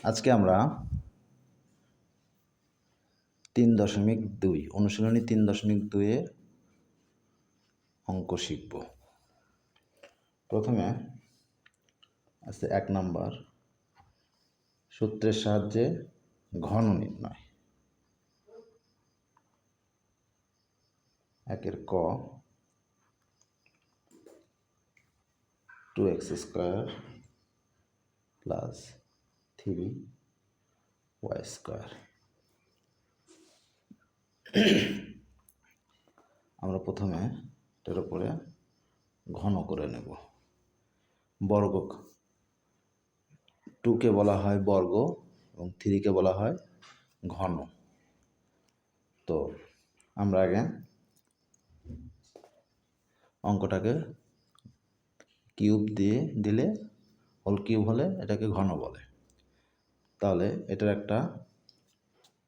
আজকে আমরা 3.2 অনুশীলনী 3.2 এর অঙ্ক শিখব। প্রথমে আছে 1 নাম্বার সূত্রের সাহায্যে ঘন নির্ণয়। 1 ক 2x square plus 3y square. আমরা প্রথমে এটার উপরে ঘন করে নেব। বর্গ 2 কে বলা হয় বর্গ এবং 3 কে বলা হয় ঘন। তো আমরা আগে অঙ্কটাকে কিউব দিয়ে দিলে হোল কিউব হলে এটাকে ঘন বলে। তাহলে এটার একটা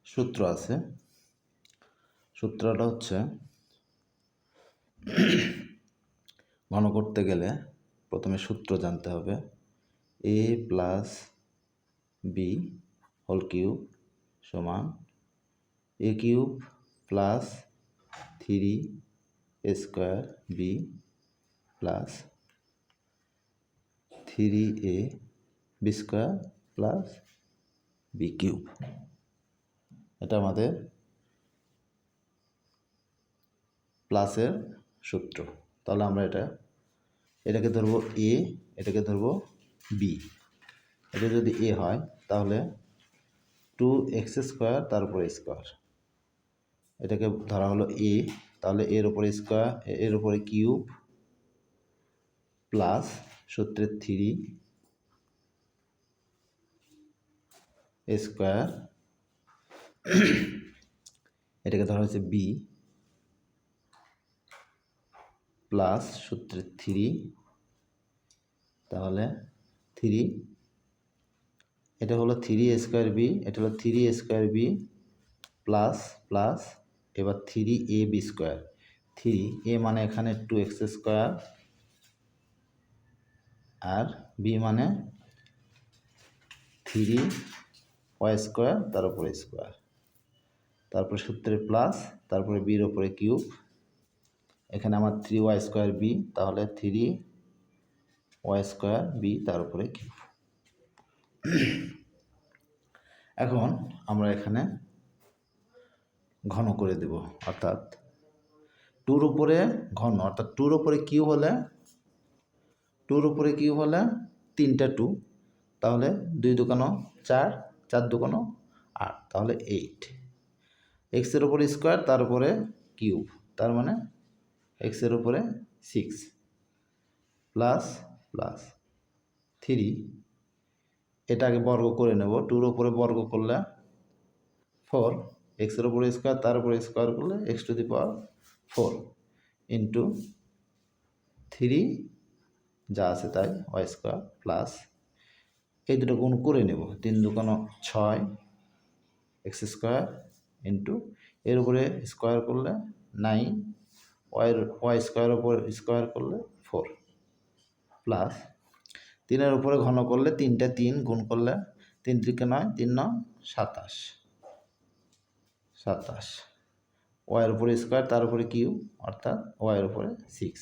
সূত্র আছে। সূত্রটা হচ্ছে ঘন করতে গেলে প্রথমে সূত্র জানতে হবে। a plus B whole cube সমান a cube plus 3a square B plus 3a B square plus B cube. এটা আমাদের প্লাসের সূত্র। তাহলে আমরা এটাকে ধরবো এ, এটাকে ধরবো বি। এটা যদি এ হয় তাহলে 2x স্কয়ার তারপরে স্কয়ার। এটাকে ধরা হলো এ, তাহলে এর উপরে স্কয়ার, এর উপরে কিউব প্লাস সূত্রের 3 স্কয়ার। এটাকে ধরা হয়েছে বি প্লাস সূত্রের 3, তাহলে 3, এটা হলো 3 স্কয়ার বি, এটা হলো 3 স্কয়ার বি প্লাস প্লাস এবার 3a বি স্কয়ার। 3a মানে এখানে 2x স্কয়ার আর বি মানে 3y স্কয়ার তার উপরে স্কয়ার, তারপরে সূত্রের প্লাস, তারপরে বির উপরে কিউব। এখানে আমার 3y স্কয়ার বি, তাহলে 3y স্কয়ার বি তার উপরে কিউব। এখন আমরা এখানে ঘন করে দেব, অর্থাৎ 2-র উপরে ঘন, অর্থাৎ 2-র উপরে কিউব হলে 2-র উপরে কিউব হলে 3টা 2, তাহলে 2 দুগুণ 4, 4 দুগুণ 8, তাহলে 8। এক্সের উপরে স্কোয়ার তার উপরে কিউব, তার মানে এক্সের উপরে 6 প্লাস প্লাস 3। এটাকে বর্গ করে নেব। 2-র উপরে বর্গ করলে 4, এক্সের উপরে স্কোয়ার তার উপরে স্কোয়ার করলে x to the power 4 into 3 যা আছে তাই y স্কোয়ার প্লাস এই দুটো গুণ করে নেব। 3 দুগুণ 6 এক্স স্কোয়ার ইন্টু এর উপরে স্কোয়ার করলে 9, ওয়াই স্কোয়ার উপর স্কোয়ার করলে 4 প্লাস 3-এর উপরে ঘন করলে 3টা 3 গুণ করলে 3 3 9, 3 9 27, 27 ওয়াইয়ের উপরে স্কোয়ার তার উপরে কিউব, অর্থাৎ ওয়াইয়ের উপরে 6।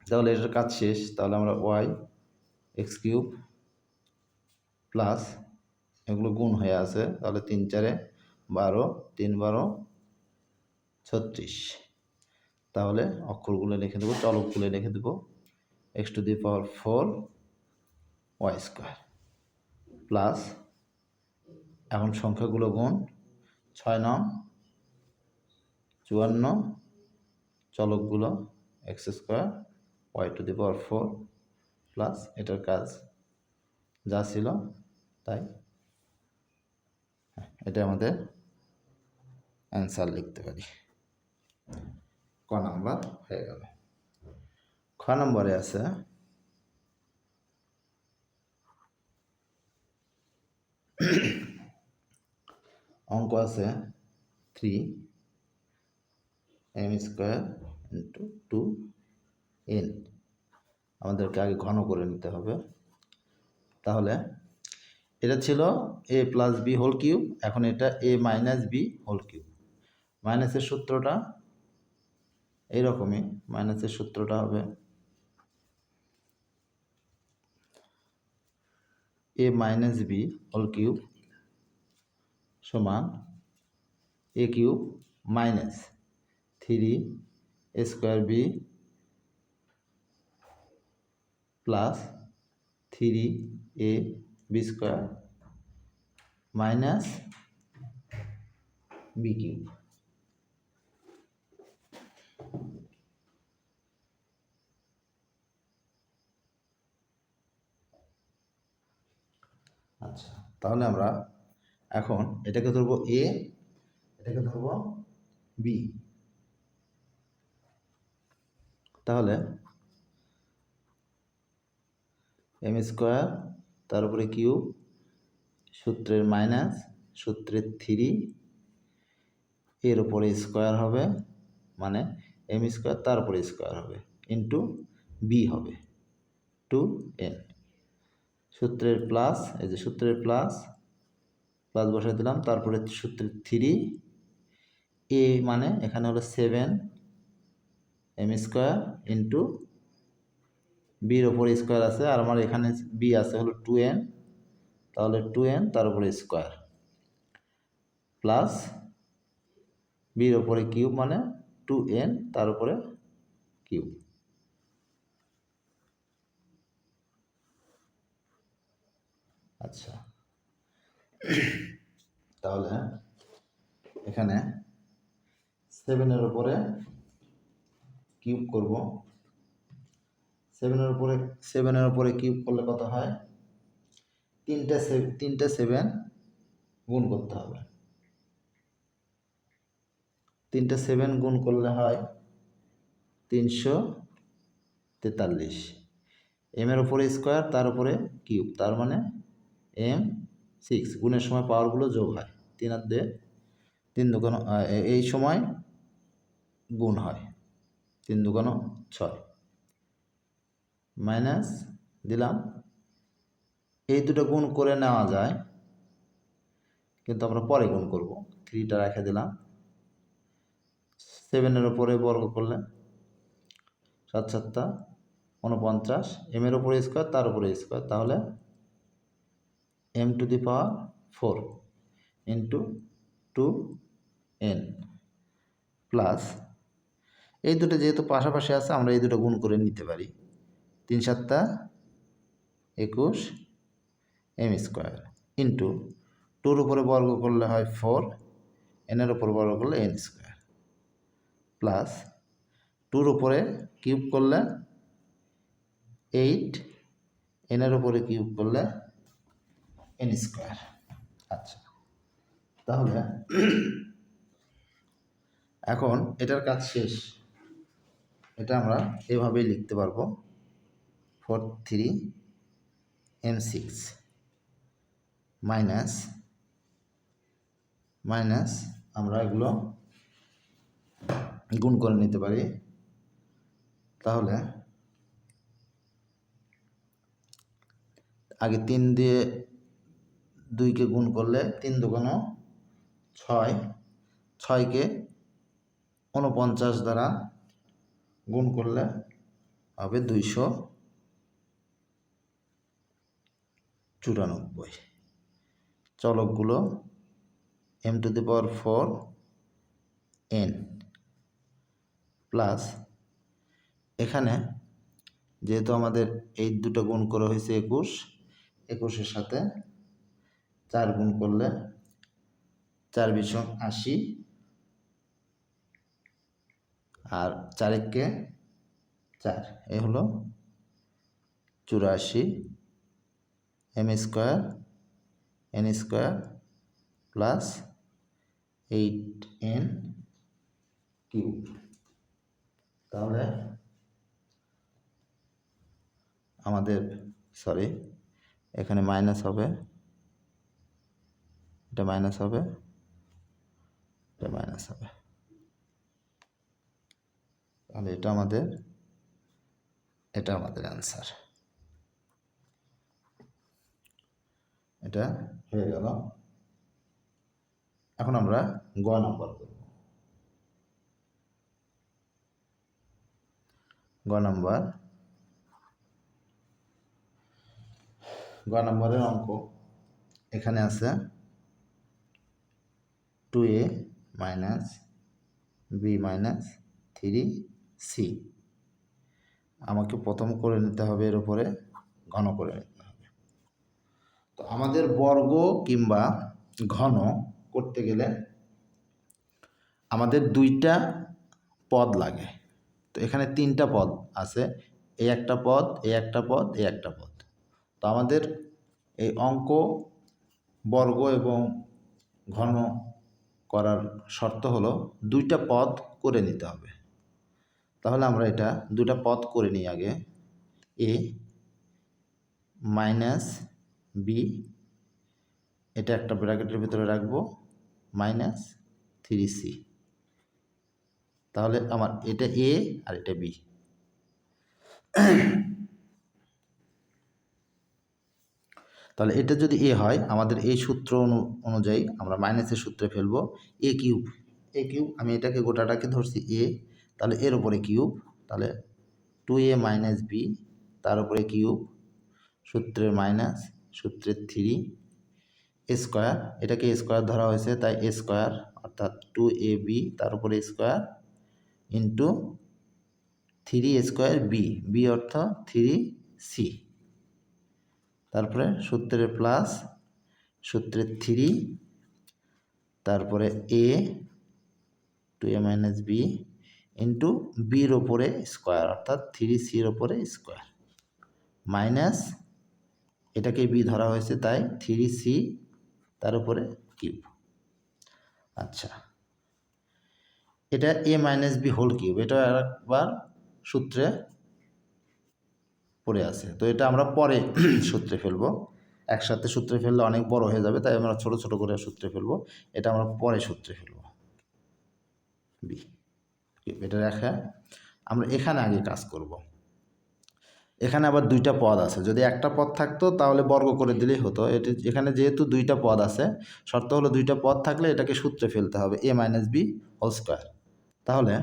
তাহলে এটার কাজ শেষ। তাহলে আমরা ওয়াই এক্স কিউব প্লাস এগুলো গুণ হয়ে আছে, তাহলে 3 4 12, 3 12 36। তাহলে অক্ষরগুলো লিখে দেবো, চলকগুলো লিখে দেবো x to the power 4 y square plus, এখন সংখ্যাগুলো গুণ 6 9 54, চলকগুলো x square y to the power 4 plus এটার কাজ যা ছিল তাই। এটা আমাদের অ্যান্সার লিখতে পারি। ক নাম্বার হয়ে গেল। খ নম্বরে আছে অঙ্ক আছে 3m স্কোয়ার ইন্টু 2n। আমাদেরকে আগে ঘন করে নিতে হবে। তাহলে এটা ছিল a plus B whole cube, এখন এটা a minus B whole cube. মাইনাসের সূত্রটা এইরকমই, মাইনাসের সূত্রটা হবে a minus B whole cube সমান a cube minus 3 square b plus 3 A b square minus b cube. আচ্ছা, তাহলে আমরা এখন এটাকে ধরবো এ, এটাকে ধরবো বি। তাহলে এম স্কোয়ার তার উপরে কিউব, সূত্রের মাইনাস, সূত্রের 3 এর উপরে স্কোয়ার হবে, মানে এম স্কোয়ার তার উপরে স্কোয়ার হবে ইন্টু বি হবে 2n। সূত্রের প্লাস, এই যে সূত্রের প্লাস প্লাস বসাই দিলাম, তারপরে সূত্রের 3 এ মানে এখানে হলো 7 এম স্কোয়ার ইন্টু বির ওপরে স্কোয়ার আছে, আর আমার এখানে বি আছে হলো 2n, তাহলে 2n তার উপরে স্কোয়ার প্লাস বির ওপরে কিউব মানে 2n তার উপরে কিউব। আচ্ছা, তাহলে এখানে 7-এর উপরে কিউব করব, 7-এর উপরে কিউব করলে কত হয়, তিনটে 7 গুণ করতে হবে, 7 গুণ করলে হয় 343। এম এর উপরে স্কোয়ার তার উপরে কিউব, তার মানে m 6, গুণের সময় পাওয়ারগুলো যোগ হয়, 3 আর 2 3 দুগুণ, এই সময় গুণ হয় 3 দুগুণ 6 মাইনাস দিলাম, এই দুটো গুণ করে নেওয়া যায় কিন্তু আমরা পরে গুণ করব, 3টা রেখে দিলাম। 7-এর উপরে বর্গ করলে 7 7 49, এম এর উপরে স্কোয়ার তার উপরে স্কোয়ার, তাহলে m two the power 4 into 2n plus, এই দুটো যেহেতু পাশাপাশি আছে আমরা এই দুটো গুণ করে নিতে পারি, 3 7 21 এম স্কোয়ার ইন্টু 2-র উপরে বর্গ করলে হয় 4, এনের উপর বর্গ করলে n স্কোয়ার প্লাস 2-র উপরে কিউব করলে 8, এনের উপরে কিউব করলে n স্কোয়ার। আচ্ছা, তাহলে এখন এটার কাজ শেষ, এটা আমরা এভাবেই লিখতে পারবো 43m6 মাইনাস মাইনাস আমরা এগুলো গুণ করে নিতে পারি, তাহলে আগে 3 দিয়ে 2কে গুণ করলে 3 দুগুণ 6, 6কে 49 দ্বারা গুণ করলে হবে 294। চলকগুলো m two the power 4n plus, এখানে যেহেতু আমাদের এই দুটো গুণ করা হয়েছে 21, 21-এর সাথে 4 গুণ করলে 4 বিশং 80, আর 4 একে 4, এ হলো 84 M square n square plus 8n cube. তাহলে আমাদের এখানে মাইনাস হবে, এটা মাইনাস হবে, এটা মাইনাস হবে, তাহলে এটা আমাদের অ্যান্সার। এটা হয়ে গেল। এখন আমরা গ নাম্বার করব। গ নাম্বারের অঙ্ক এখানে আছে 2a minus b minus 3c। আমাকে প্রথম করে নিতে হবে, এর উপরে ঘন করে নিতে হবে। তো আমাদের বর্গ কিংবা ঘন করতে গেলে আমাদের দুইটা পদ লাগে। তো এখানে তিনটা পদ আছে, এই একটা পদ, এই একটা পদ, এই একটা পদ। তো আমাদের এই অঙ্ক বর্গ এবং ঘন করার শর্ত হলো দুইটা পদ করে নিতে হবে। তাহলে আমরা এটা দুটা পদ করে নিই আগে। এ মাইনাস বি, এটা একটা ব্র্যাকেটের ভিতরে রাখবো, মাইনাস 3c। তাহলে আমার এটা এ আর এটা বি। তাহলে এটা যদি এ হয়, আমাদের এই সূত্র অনুযায়ী আমরা মাইনাসের সূত্রে ফেলবো এ কিউব। আমি এটাকে গোটাটাকে ধরছি এ, তাহলে এর উপরে কিউব, তাহলে 2a মাইনাস বি, তার উপরে কিউব, সূত্রের মাইনাস, সূত্রের 3 স্কোয়ার, এটাকে স্কোয়ার ধরা হয়েছে তাই স্কোয়ার, অর্থাৎ 2ab তার উপরে স্কোয়ার ইন্টু 3 স্কোয়ার বি অর্থ 3c, তারপরে সূত্রের প্লাস, সূত্রের 3, তারপরে এ 2a মাইনাস বি ইন্টু বির ওপরে স্কোয়ার অর্থাৎ 3cর ওপরে স্কোয়ার, মাইনাস এটাকে বি ধরা হয়েছে তাই 3c তার উপরে কিউব। আচ্ছা, এটা a minus B whole cube, এটা আরেকবার সূত্রে পড়ে আছে। তো এটা আমরা পরে সূত্রে ফেলবো, একসাথে সূত্রে ফেললে অনেক বড় হয়ে যাবে, তাই আমরা ছোট ছোট করে সূত্রে ফেলবো। এটা আমরা পরে সূত্রে ফেলবো বি। এটা রেখে আমরা এখানে আগে কাজ করব। এখানে আবার দুইটা পদ আছে, যদি একটা পদ থাকতো তাহলে বর্গ করে দিলেই হতো। এখানে যেহেতু দুইটা পদ আছে, শর্ত হলো দুইটা পদ থাকলে এটাকে সূত্রে ফেলতে হবে a minus B whole square. তাহলে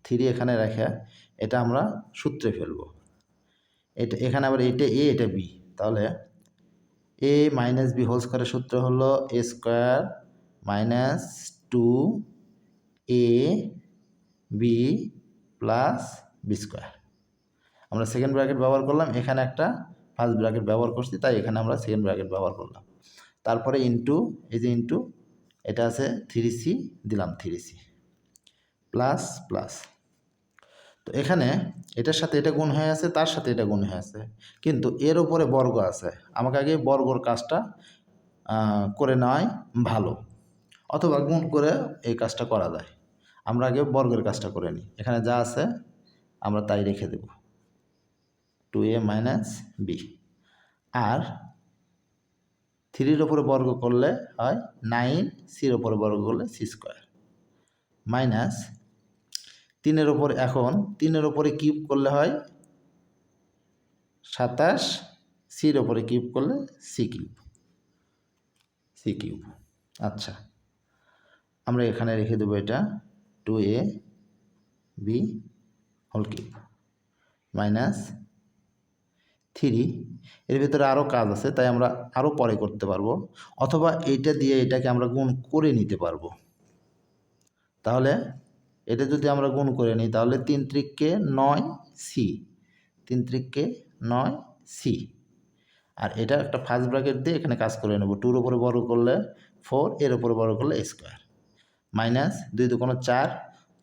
3 এখানে রেখে এটা আমরা সূত্রে ফেলবো। এটা এখানে আবার এটা এ এটা বি, তাহলে এ মাইনাস বি হোল স্কোয়ারের সূত্র হলো a square minus 2a b plus B square. আমরা সেকেন্ড ব্র্যাকেট ব্যবহার করলাম, এখানে একটা ফার্স্ট ব্র্যাকেট ব্যবহার করছি, তাই এখানে আমরা সেকেন্ড ব্র্যাকেট ব্যবহার করলাম। তারপরে ইন্টু, এই যে ইন্টু, এটা আছে 3c দিলাম 3c প্লাস প্লাস। তো এখানে এটার সাথে এটা গুণ হয়ে আছে, তার সাথে এটা গুণ হয়ে আছে, কিন্তু এর উপরে বর্গ আছে। আমাকে আগে বর্গর কাজটা করে নেওয়াই ভালো, অথবা গুণ করে এই কাজটা করা যায়। আমরা আগে বর্গের কাজটা করে নিই। এখানে যা আছে আমরা তাই রেখে দেব, 2a মাইনাস বি, আর 3-র ওপরে বর্গ করলে হয় 9, c-র ওপরে বর্গ করলে c স্কোয়ার, মাইনাস 3-এর ওপরে, এখন 3-এর ওপরে কিউব করলে হয় 27, c-র ওপরে কিউব করলে c কিউব। আচ্ছা, আমরা এখানে রেখে দেবো এটা 2a B whole cube minus 3, এর ভিতরে আরও কাজ আছে তাই আমরা আরও পরে করতে পারবো, অথবা এইটা দিয়ে এটাকে আমরা গুণ করে নিতে পারবো। তাহলে এটা যদি আমরা গুণ করে নিই তাহলে 3 × 9c, 3 × 9c, আর এটা একটা ফার্স্ট ব্র্যাকেট দিয়ে এখানে কাজ করে নেব। 2-র উপরে বর্গ করলে 4, এর উপরে বর্গ করলে স্কোয়ার, মাইনাস 2 × 2 = 4,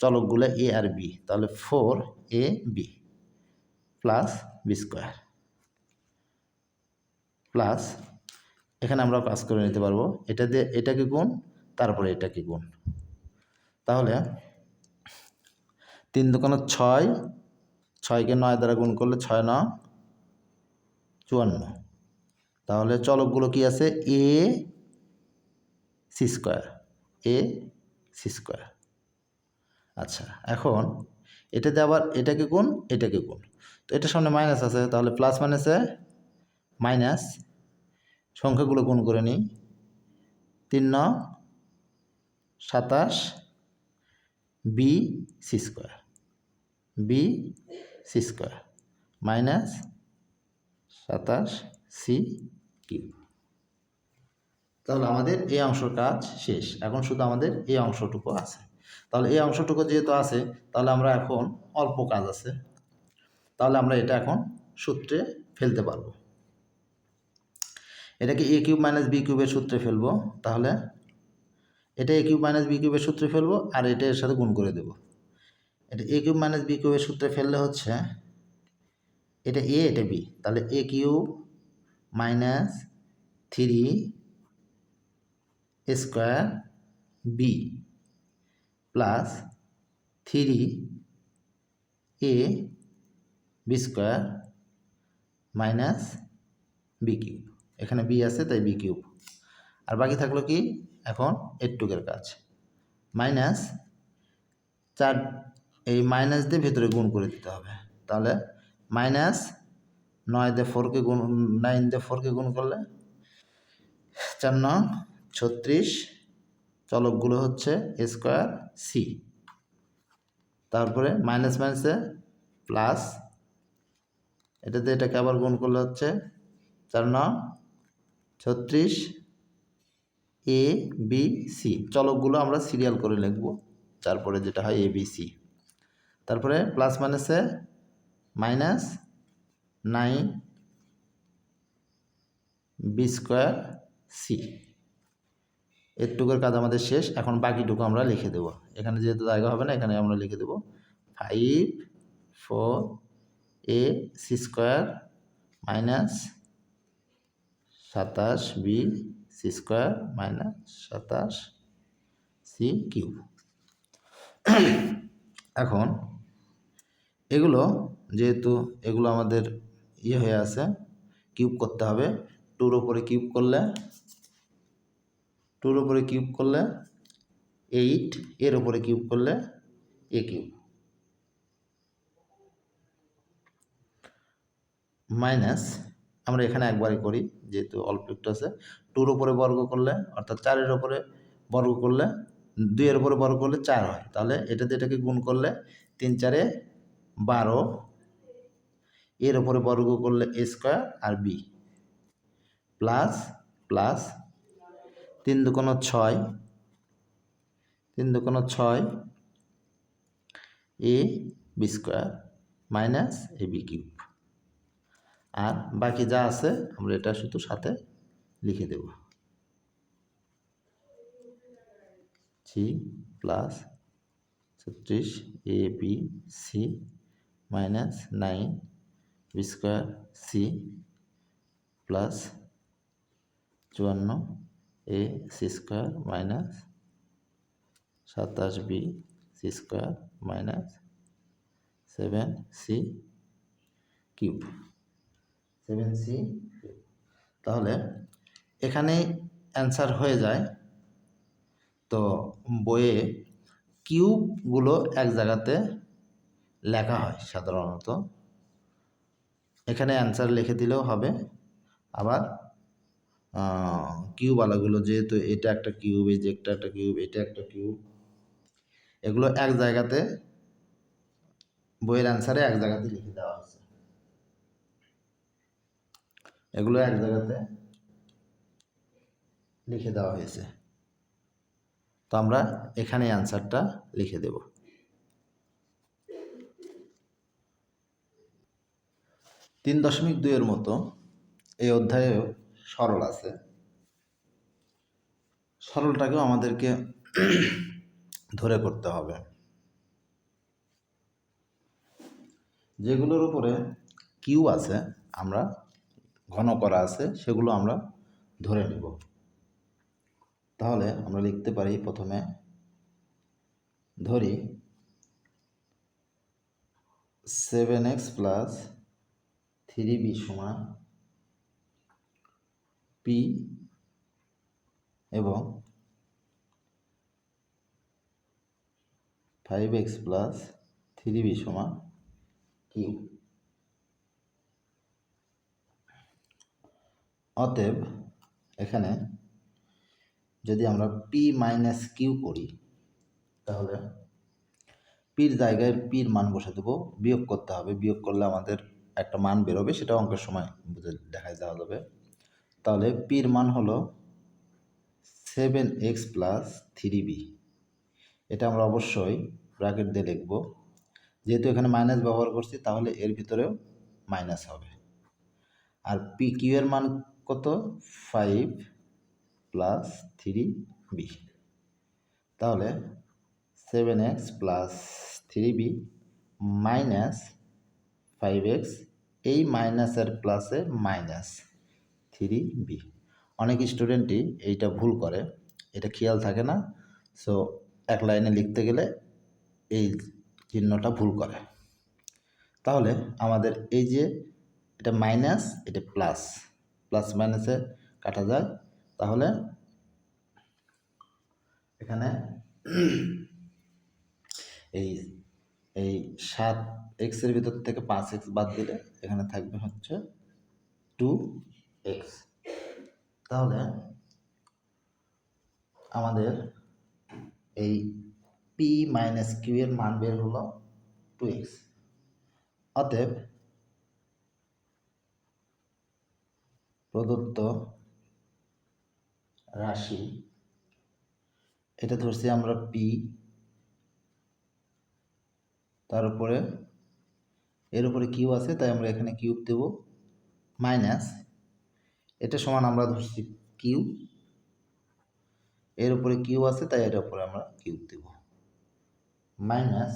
চলকগুলো এ আর বি, তাহলে 4ab plus B square, plus এখানে আমরা কাজ করে নিতে পারবো, এটা দিয়ে এটাকে গুণ, তারপরে এটাকে গুণ। তাহলে 3 × 2 = 6, 6কে 9 দ্বারা গুণ করলে 6 × 9 = 54। তাহলে চলকগুলো কি আছে, এ সি স্কোয়ার। আচ্ছা, এখন এটাতে আবার এটাকে গুণ, এটাকে গুণ, তো এটার সামনে মাইনাস আছে, তাহলে প্লাস মাইনাসে মাইনাস সংখ্যাগুলো গুণ করে নিই। 3 9 27 B C square, B C square minus 27 C cube. তাহলে আমাদের এই অংশের কাজ শেষ। এখন শুধু আমাদের এই অংশটুকু আছে। তাহলে এই অংশটুকু যেহেতু আছে, তাহলে আমরা এখন অল্প কাজ আছে, তাহলে আমরা এটা এখন সূত্রে ফেলতে পারবো। এটাকে এ কিউব মাইনাস বি কিউবের সূত্রে ফেলবো। তাহলে এটা এ কিউব মাইনাস বি কিউবের সূত্রে ফেলবো, আর এটা এর সাথে গুণ করে দেব। এটা এ কিউব মাইনাস বি কিউবের সূত্রে ফেললে হচ্ছে এটা এ, এটা বি, তাহলে a cube minus 3 square b plus 3 A b square minus b cube. এখানে বি আছে তাই বি কিউব। আর বাকি থাকলো কি এখন এটুকের কাজ, মাইনাস 4, এই মাইনাস দিয়ে ভেতরে গুণ করে দিতে হবে। তাহলে মাইনাস 9 দিয়ে 4কে গুণ, 9 দিয়ে 4কে গুণ করলে 4 9 36, চলকগুলো হচ্ছে এ স্কোয়ার সি, তারপরে মাইনাস মাইনাসে প্লাস, এটাতে এটাকে আবার গুণ করলে হচ্ছে 4 9 36 এ বি সি। চলকগুলো আমরা সিরিয়াল করে লিখব, তারপরে যেটা হয় এ বি সি, তারপরে প্লাস মাইনাসে মাইনাস 9 বি স্কোয়ার সি। এটুকুর কাজ আমাদের শেষ। এখন বাকিটুকু আমরা লিখে দেব। এখানে যেহেতু জায়গা হবে না, এখানে আমরা লিখে দেব 5 4 A C square minus 27 B C square minus 27 C cube. এখন এগুলো যেহেতু এগুলো আমাদের ইয়ে হয়ে আছে, কিউব করতে হবে। 2-র উপরে কিউব করলে 8, এর উপরে কিউব করলে এ কিউব মাইনাস, আমরা এখানে একবারে করি যেহেতু অল্প একটু আছে। 2-র উপরে বর্গ করলে অর্থাৎ 4-এর উপরে বর্গ করলে, 2-এর উপরে বর্গ করলে 4 হয়, তাহলে এটাতে এটাকে গুণ করলে 3 4 12, এর উপরে বর্গ করলে এ স্কোয়ার আর b plus plus 3 2 6, 3 2 6 a b square minus A b cube. আর বাকি যা আছে আমরা এটা শুধু সাথে লিখে দেব, c plus 36 a b c minus 9 b square c plus 54 a C square minus 27 B C square minus 7 c cube, 7 c cube. তাহলে এখানে অ্যান্সার হয়ে যায়। তো বইয়ে কিউবগুলো এক জায়গাতে লেখা হয় সাধারণত, এখানে অ্যান্সার লিখে দিলেও হবে। আবার কিউবওয়ালাগুলো যেহেতু এটা একটা কিউব, এই যে একটা কিউব, এটা একটা কিউব, এগুলো এক জায়গাতে বইয়ের অ্যান্সারে এক জায়গাতে লিখে দেওয়া হয়েছে, এগুলো এক জায়গাতে লিখে দেওয়া হয়েছে। তো আমরা এখানে অ্যান্সারটা লিখে দেব। 3.2-এর মতো এই অধ্যায়েও সরল আছে। সরলটাকেও আমাদেরকে ধরে করতে হবে। যেগুলোর উপরে কিউ আছে, আমরা ঘন করা আছে, সেগুলো আমরা ধরে নেব। তাহলে আমরা লিখতে পারি, প্রথমে ধরি 7x প্লাস 3b সমান পি এবং 5x প্লাস 3b সমান কিউ। অতএব এখানে যদি আমরা পি মাইনাস কিউ করি তাহলে পির জায়গায় পির মান বসে দেবো, বিয়োগ করতে হবে, বিয়োগ করলে আমাদের একটা মান বেরোবে, সেটা অঙ্কের সময় বুঝে দেখাই দেওয়া যাবে। তাহলে পির মান হলো 7x প্লাস 3b। এটা আমরা অবশ্যই ব্র্যাকেট দিয়ে লিখব, যেহেতু এখানে মাইনাস ব্যবহার করছি তাহলে এর ভিতরেও মাইনাস হবে। আর পি কিউ এর মান কত? 5 প্লাস 3b। তাহলে 7x plus 3b minus 5x, এই মাইনাসের প্লাসে মাইনাস 3b। অনেক স্টুডেন্টই এইটা ভুল করে, এটা খেয়াল থাকে না, সো এক লাইনে লিখতে গেলে এই চিহ্নটা ভুল করে। তাহলে আমাদের এই যে এটা মাইনাস, এটা প্লাস, প্লাস মাইনাসে কাটা যায়, তাহলে এখানে এই এই 7x এর ভিতর থেকে 5x বাদ দিলে এখানে থাকবে হচ্ছে 2x। তাহলে আমাদের এই পি মাইনাস কিউ এর মান বের হলো 2x। অতএব প্রদত্ত রাশি, এটা ধরছি আমরা পি, তার উপরে এর উপরে কিউ আছে তাই আমরা এখানে কিউব দেব, মাইনাস এটা সমান আমরা ধরছি কিউ, এর উপরে কিউ আছে তাই এর উপরে আমরা কিউব দেব, মাইনাস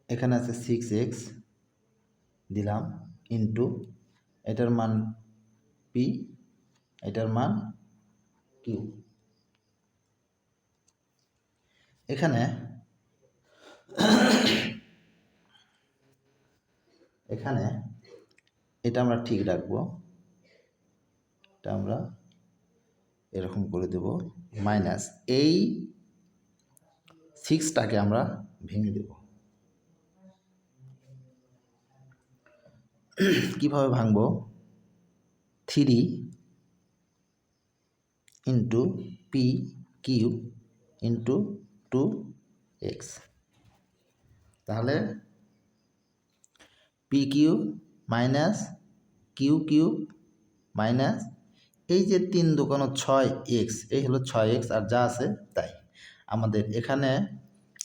এখানে আছে 6x দিলাম, ইন্টু এটার মান পি, এটার মান কিউ। এখানে এটা আমরা ঠিক রাখবো, এটা আমরা এরকম করে দেব, মাইনাস এই 6টাকে আমরা ভেঙে দেব। কিভাবে ভাঙবো? 3 into P Q into 2x। তাহলে P Q minus Q Q minus এই যে 3 দুগুণ 6x, এই হলো 6x, আর যা আছে তাই। আমাদের এখানে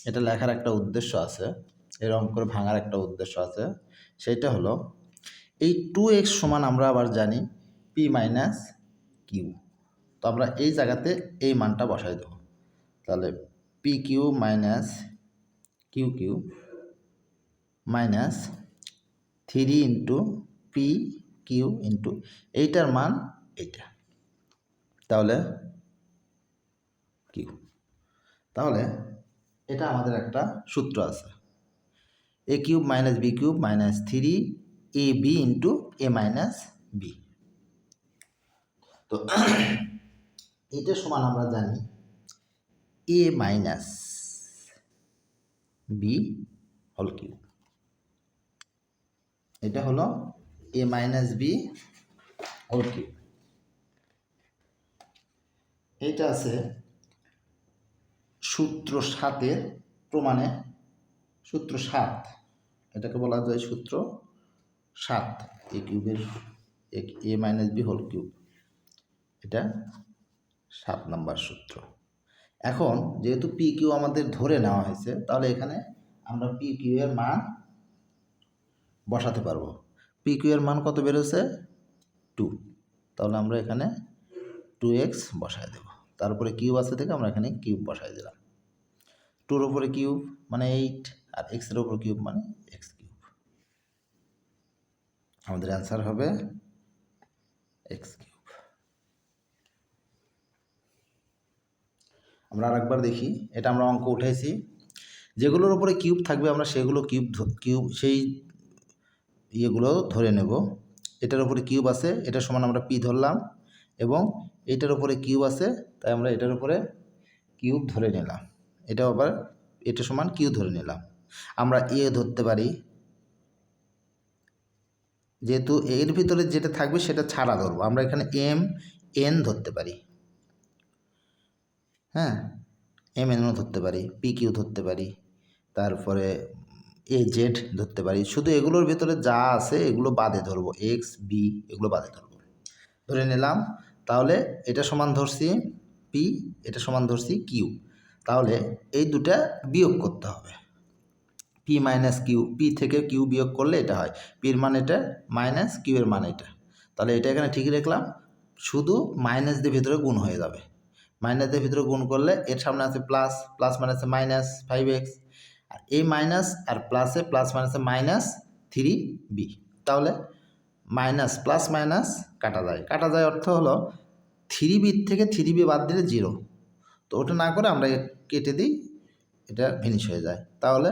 এটা লেখার একটা উদ্দেশ্য আছে, এরকম করে ভাঙার একটা উদ্দেশ্য আছে, সেটা হলো এই 2x সমান আমরা আবার জানি পি মাইনাস কিউ, তো আমরা এই জায়গাতে এই মানটা বসাই দেব। তাহলে P Q minus Q Q minus 3 into P Q into এইটার মান এইটা, তাহলে কিউ। তাহলে এটা আমাদের একটা সূত্র আছে, a cube minus b cube minus 3ab into A minus b. তো এটা সমান আমরা জানি a minus B whole cube. এটা হলো a minus B whole cube. এটা আছে সূত্র 7-এর প্রমাণে, সূত্র 7, এটাকে বলা যায় সূত্র 7, এ কিউবের এ মাইনাস বি হোল কিউব, এটা 7 নম্বর সূত্র। এখন যেহেতু পি কিউ আমাদের ধরে নেওয়া হয়েছে, তাহলে এখানে আমরা পি কিউ এর মান বসাতে পারবো। পি কিউ এর মান কত বেরোছে? 2, তাহলে আমরা এখানে 2x বসায় দেব, তারপরে কিউব আছে থেকে আমরা এখানে কিউব বসায় দিলাম। 2-র উপরে কিউব মানে 8, আর এক্সের উপর কিউব মানে এক্স কিউব। আমাদের অ্যান্সার হবে এক্স কিউব। আমরা আরেকবার দেখি, এটা আমরা অঙ্ক উঠাইছি, যেগুলোর উপরে কিউব থাকবে আমরা সেগুলো কিউব সেই ইয়েগুলো ধরে নেব। এটার উপরে কিউব আছে, এটা সমান আমরা পি ধরলাম, এবং এটার উপরে কিউব আছে তাই আমরা এটার উপরে কিউব ধরে নিলাম, এটা আবার এটা সমান কিউ ধরে নিলাম। আমরা এ ধরতে পারি, যেহেতু এর ভিতরে যেটা থাকবে সেটা ছাড়া ধরবো, আমরা এখানে এম এন ধরতে পারি, হ্যাঁ, এম এনও ধরতে পারি, পি কিউ ধরতে পারি, তারপরে এ জেড ধরতে পারি। শুধু এগুলোর ভিতরে যা আছে এগুলো বাদে ধরবো, এক্স বি এগুলো বাদে ধরবো, ধরে নিলাম। তাহলে এটা সমান ধরছি পি, এটা সমান ধরছি কিউ। তাহলে এই দুটা বিয়োগ করতে হবে, পি মাইনাস কিউ, পি থেকে কিউ বিয়োগ করলে এটা হয়, পির মান এটা মাইনাস কিউ এর মান এটা। তাহলে এটা এখানে ঠিকই রাখলাম, শুধু মাইনাস দিয়ে ভিতরে গুণ হয়ে যাবে, মাইনাস দিয়ে ভিতরে গুণ করলে এর সামনে আছে প্লাস, প্লাস মানে আছে মাইনাস 5x, আর এই মাইনাস আর প্লাসে প্লাস মাইনাসে মাইনাস 3b। তাহলে মাইনাস প্লাস মাইনাস কাটা যায়, কাটা যায় অর্থ হলো 3b থেকে 3b বাদ দিলে 0, তো ওটা না করে আমরা কেটে দিই, এটা ফিনিশ হয়ে যায়। তাহলে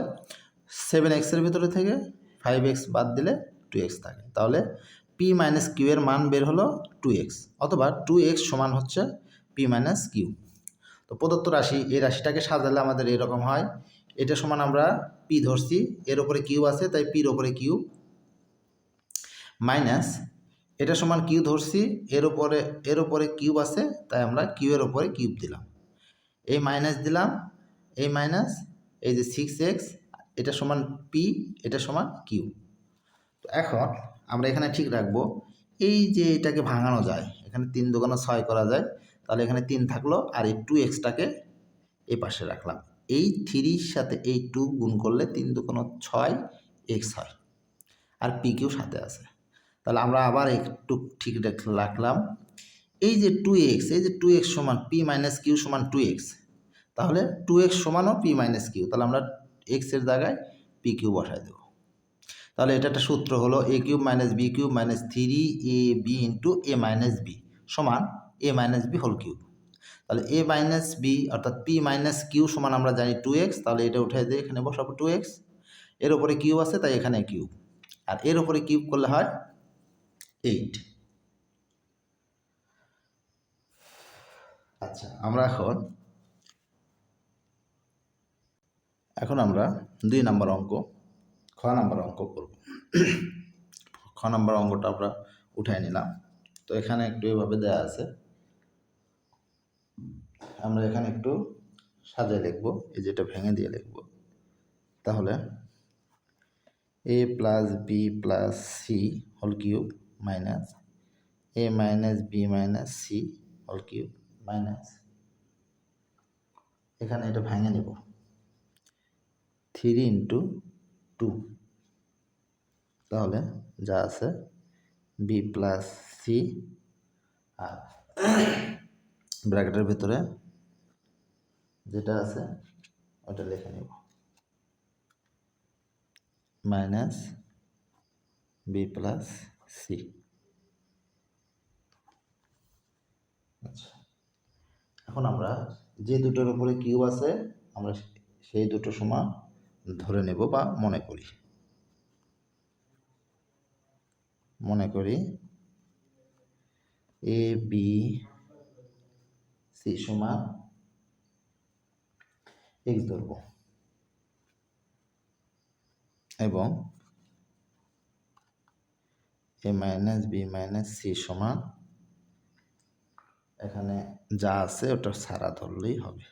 7x এর ভিতরে থেকে 5x বাদ দিলে 2x থাকে। তাহলে পি মাইনাস কিউ এর মান বের হলো 2x, অথবা 2x সমান হচ্ছে পি মাইনাস কিউ। তো প্রদত্ত রাশি, এই রাশিটাকে সাজালে আমাদের এরকম হয়, এটা সমান আমরা পি ধরছি, এর ওপরে কিউ আছে তাই পির ওপরে কিউ, মাইনাস এটা সমান কিউ ধরছি, এর ওপরে কিউব আছে তাই আমরা কিউ এর ওপরে কিউব দিলাম, এই মাইনাস দিলাম, এই মাইনাস, এই যে 6x, এটা সমান পি, এটা সমান কিউ। তো এখন আমরা এখানে ঠিক রাখবো, এই যে এটাকে ভাঙানো যায়, এখানে 3 দোকানে 6 করা যায়, তাহলে এখানে 3 থাকলো, আর এই 2xটাকে এই পাশে রাখলাম, এই 3-র সাথে এই 2 গুণ করলে 3 দোকানে 6x হয়, আর পি কিউ সাথে আছে। তাহলে আমরা আবার একটু ঠিক রাখলাম, এই যে 2x, এই যে 2x সমান পি মাইনাস কিউ সমান 2x, তাহলে 2x সমানও পি মাইনাস কিউ, তাহলে আমরা x এর জায়গায় পি কিউ বসাই দেব। তাহলে এটা একটা সূত্র হলো এ cube minus b cube minus 3ab into এ মাইনাস বি সমান a minus B whole cube. তাহলে এ মাইনাস বি অর্থাৎ পি মাইনাস কিউ সমান আমরা জানি 2x, তাহলে এটা উঠে দিয়ে এখানে বসাবো 2x, এর ওপরে কিউব আছে তাই এখানে কিউব, আর এর ওপরে কিউব করলে হয় 8। আচ্ছা, আমরা এখন আমরা 2 নম্বর অঙ্ক, খ নম্বর অঙ্ক করব। খ নম্বর অঙ্কটা আমরা উঠাই নিলাম। তো এখানে একটু এভাবে দেয়া আছে, আমরা এখানে একটু সাজায় লিখব, এই যেটা ভেঙে দিয়ে লিখব। তাহলে এ plus b plus c whole cube minus এ minus b minus c whole cube minus, এখানে এটা ভেঙে নেব, 3 ইন্টু 2, তাহলে যা আছে বি প্লাস সি, আর ব্র্যাকেটের ভিতরে যেটা আছে ওটা লিখে নেব, মাইনাস বি প্লাস সি। আচ্ছা, এখন আমরা যে দুটোর উপরে কিউব আছে আমরা সেই দুটো সমান ধরে নেব বা মনে করি এ বি সি সমান এক্স ধরব, এবং এ মাইনাস বি মাইনাস সি সমান এখানে যা আছে ওটা সারা ধরলেই হবে,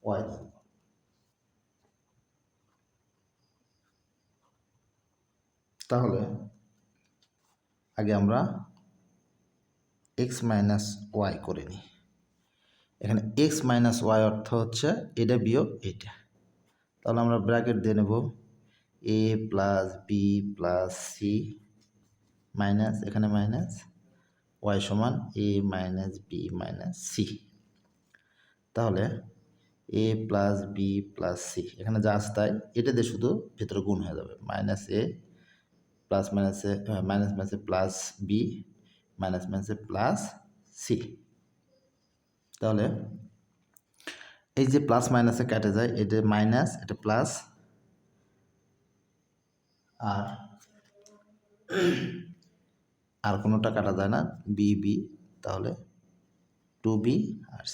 ওয়াই ধরব। তাহলে আগে আমরা এক্স মাইনাস ওয়াই করে নিই। এখানে এক্স মাইনাস ওয়াই অর্থ হচ্ছে এটা বিয়োগ এটা, তাহলে আমরা ব্র্যাকেট দিয়ে নেব a plus b plus c minus, এখানে মাইনাস ওয়াই সমান a minus b minus c. তাহলে এ প্লাস বি প্লাস সি, এখানে যা আছে তাই, এটা দিয়ে শুধু ভেতরে গুণ হয়ে যাবে, মাইনাস এ প্লাস মাইনাসে মাইনাস মাইনাসে প্লাস বি মাইনাস মাইনাসে প্লাস সি। তাহলে এই যে প্লাস মাইনাসে কেটে যায়, এটা মাইনাস এটা প্লাস, আর কোনোটা কাটা যায় না, বি বি, তাহলে 2b, আর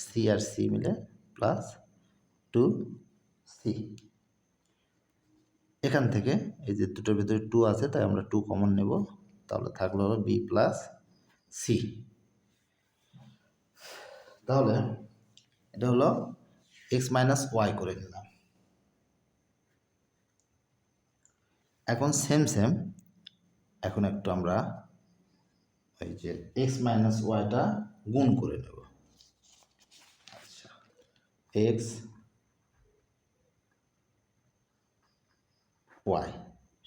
সি মিলে প্লাস 2c। এখান থেকে এই যে দুটোর ভিতরে 2 আছে তাই আমরা 2 কমন নেব, তাহলে থাকলো হলো বি প্লাস সি। তাহলে এটা হলো এক্স মাইনাস ওয়াই করে নিলাম। এখন সেম এখন একটু আমরা এই যে এক্স মাইনাস ওয়াইটা গুণ করে নেব। আচ্ছা, এক্স ওয়াই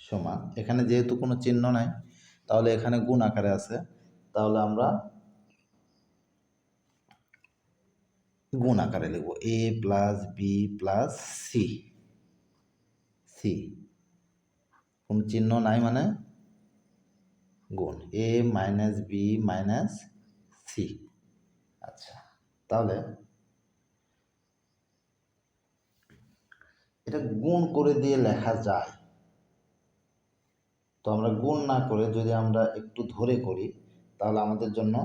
সমান, এখানে যেহেতু কোনো চিহ্ন নাই তাহলে এখানে গুণ আকারে আছে, তাহলে আমরা গুণ আকারে লিখব a plus b plus c. C কোনো চিহ্ন নাই মানে গুণ a minus b minus c. আচ্ছা, তাহলে এটা গুণ করে দিয়ে লেখা যায়, তো আমরা গুণ না করে যদি আমরা একটু ধরে করি তাহলে আমাদের জন্য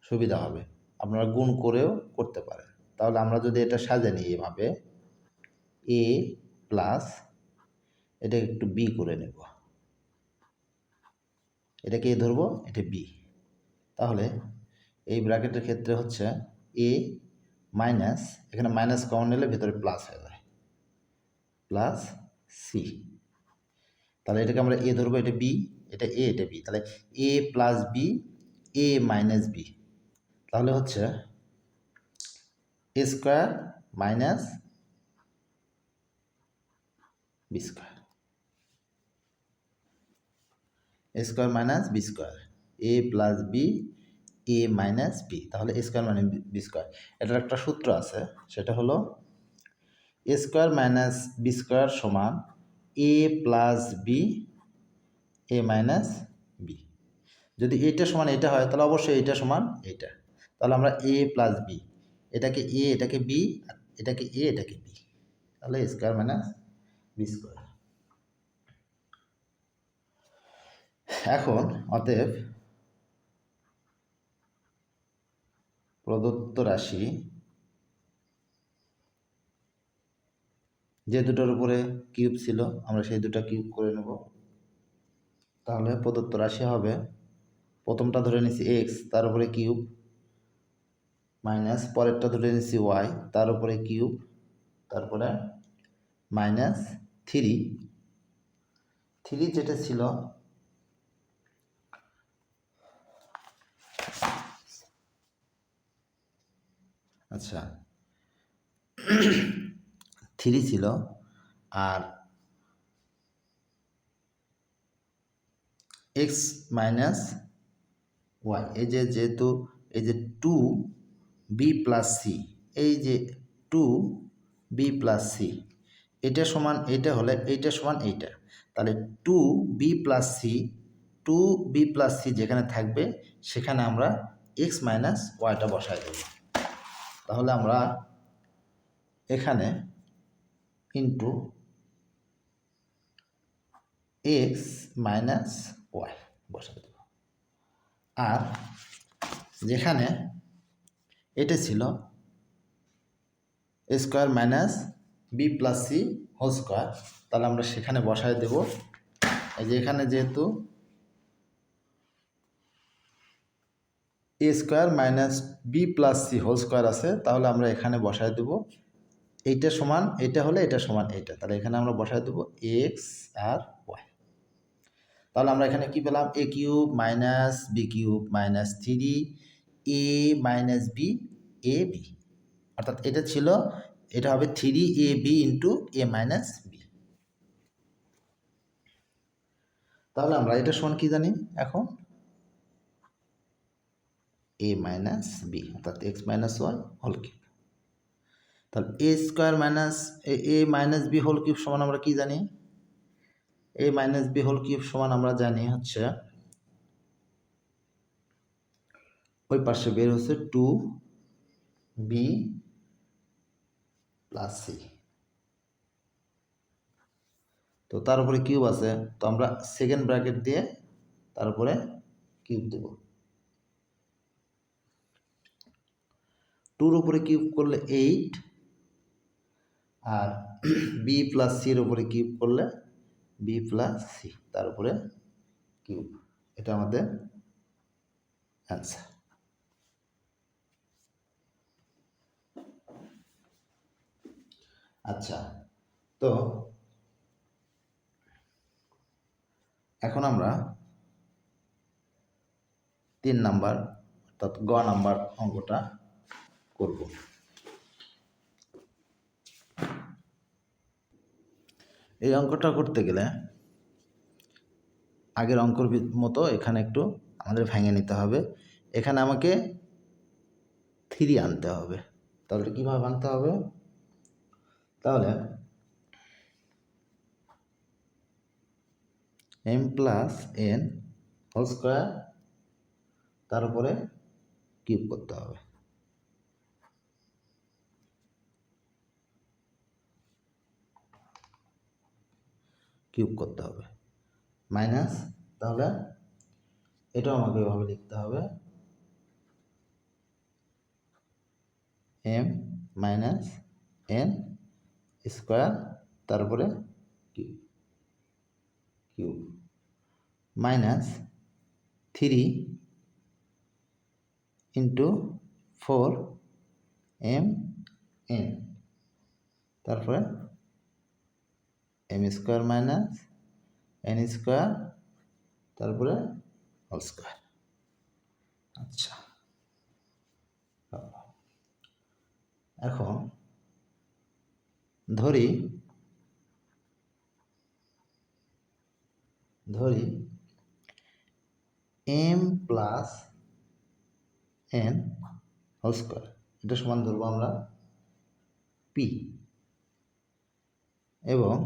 সুবিধা হবে। আপনারা গুণ করেও করতে পারেন। তাহলে আমরা যদি এটা সাজে নিই এভাবে, এ প্লাস এটা একটু বি করে নেব, এটাকে এ ধরবো, এটা বি। তাহলে এই ব্র্যাকেটের ক্ষেত্রে হচ্ছে এ মাইনাস, এখানে মাইনাস কমন নিলে ভেতরে প্লাস হয়ে যায়, প্লাস সি। তাহলে এটাকে আমরা এ ধরবো, এটা বি, এটা এ, এটা বি। তাহলে এ প্লাস বি, এ মাইনাস বি, তাহলে হচ্ছে এ square minus B square, A square minus B square, A plus B, A minus B, তাহলে এ স্কোয়ার মানে বি স্কোয়ার। এটার একটা সূত্র আছে, সেটা হলো a square minus B square সমান এ প্লাস বি, এ মাইনাস বি। যদি এটা সমান এটা হয় তাহলে অবশ্যই এটা সমান এটা। তাহলে আমরা এ প্লাস বি, এটাকে এ, এটাকে বি, এটাকে এ, এটাকে বি, তাহলে a square minus B square. এখন অতএব প্রদত্ত রাশি যে দুটোর উপরে কিউব ছিল আমরা সেই দুটো কিউব করে নেব। তাহলে প্রদত্ত রাশি হবে, প্রথমটা ধরে নিচ্ছি এক্স, তার উপরে কিউব, মাইনাস পরেরটা ধরে নিচ্ছি ওয়াই, তার উপরে কিউব, তারপরে মাইনাস থ্রি, যেটা ছিল আচ্ছা থ্রি ছিল, আর এক্স মাইনাস ওয়াই, এই যে যেহেতু এই যে টু বি প্লাস সি, এই যে টু বি প্লাস সি, এটা সমান এটা হলে এইটা সমান এইটা, তাহলে two B plus C, two B plus C যেখানে থাকবে সেখানে আমরা এক্স মাইনাস ওয়াইটা বসাই দেব। তাহলে আমরা এখানে ইন্টু এক্স মাইনাস ওয়াই বসাই দেব। আর যেখানে এটা ছিল a square minus b plus c whole square, তাহলে আমরা সেখানে বসায় দেব। এই যে এখানে যেহেতু a square minus b plus c whole square আছে, তাহলে আমরা এখানে বসায় দেব এইটা সমান এটা হলে এটা সমান এইটা, তাহলে এখানে আমরা বসায় দেব এক্স আর ওয়াই। তাহলে আমরা এখানে কি পেলাম, a cube minus b cube minus three a minus b a b, অর্থাৎ এটা ছিল, এটা হবে three a B into A minus B. তাহলে আমরা এটা সমান কি জানি এখন, এ মাইনাস বি, অর্থাৎ x minus y whole cube. তাহলে a square minus A minus B whole cube সমান আমরা কি জানি, a minus B whole cube সমান আমরা জানি হচ্ছে ওই পাশে বের হচ্ছে টু বি প্লাস সি, তো তার উপরে কিউব আছে, তো আমরা সেকেন্ড ব্র্যাকেট দিয়ে তার উপরে কিউব দেব। টুর উপরে কিউব করলে 8, আর বি প্লাস সির উপরে কিউব করলে বি প্লাস সি, তার উপরে কিউব, এটা আমাদের অ্যান্সার। আচ্ছা, তো এখন আমরা 3 নাম্বার অর্থাৎ গ নাম্বার অঙ্কটা করব। এই অঙ্কটা করতে গেলে আগের অঙ্কর মতো এখানে একটু আমাদের ভেঙে নিতে হবে। এখানে আমাকে 3 আনতে হবে। তাহলে কীভাবে আনতে হবে? তাহলে m plus n whole square তার উপরে কিউব করতে হবে। কিউব করতে হবে মাইনাস, তাহলে এটাও আমাকে এভাবে লিখতে হবে m মাইনাস n স্কোয়ার তারপরে cube cube minus 3 into 4 m n তারপরে m square minus n square তারপরে হোল স্কোয়ার। আচ্ছা, এখন ধরি m plus n whole square, এটা সমান ধরবো আমরা p, এবং